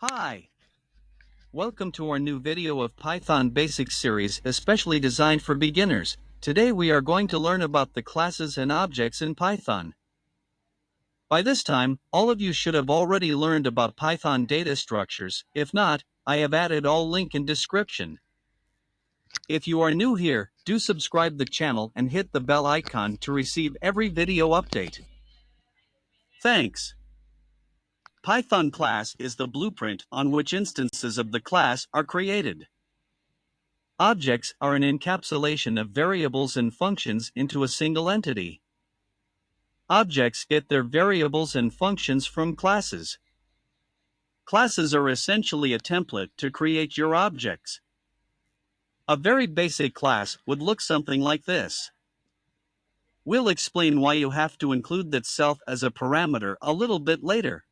Hi! Welcome to our new video of Python Basics series especially designed for beginners. Today we are going to learn about the classes and objects in Python. By this time, all of you should have already learned about Python data structures. If not, I have added all link in description. If you are new here, do subscribe the channel and hit the bell icon to receive every video update. Thanks! Python class is the blueprint on which instances of the class are created. Objects are an encapsulation of variables and functions into a single entity. Objects get their variables and functions from classes. Classes are essentially a template to create your objects. A very basic class would look something like this. We'll explain why you have to include that self as a parameter a little bit later.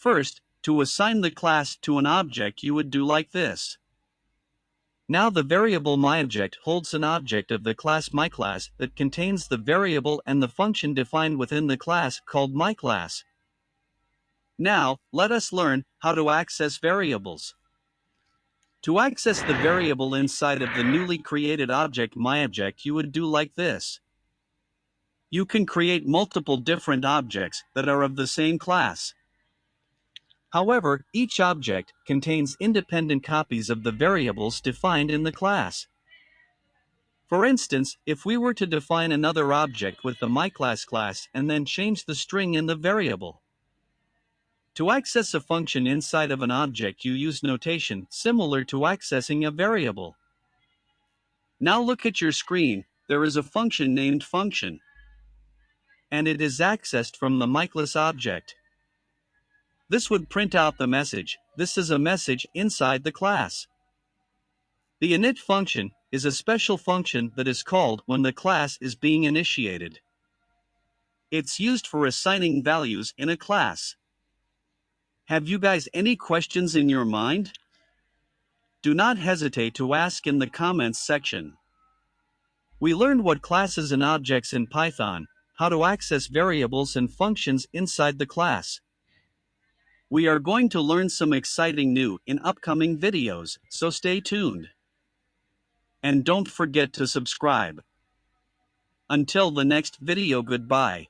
First, to assign the class to an object you would do like this. Now the variable myObject holds an object of the class myClass that contains the variable and the function defined within the class called myClass. Now, let us learn how to access variables. To access the variable inside of the newly created object myObject, you would do like this. You can create multiple different objects that are of the same class. However, each object contains independent copies of the variables defined in the class. For instance, if we were to define another object with the myClass class and then change the string in the variable. To access a function inside of an object, you use notation similar to accessing a variable. Now look at your screen, there is a function named function. And it is accessed from the myClass object. This would print out the message, this is a message inside the class. The init function is a special function that is called when the class is being initiated. It's used for assigning values in a class. Have you guys any questions in your mind? Do not hesitate to ask in the comments section. We learned what classes and objects in Python, how to access variables and functions inside the class. We are going to learn some exciting new in upcoming videos, so stay tuned. And don't forget to subscribe. Until the next video, goodbye.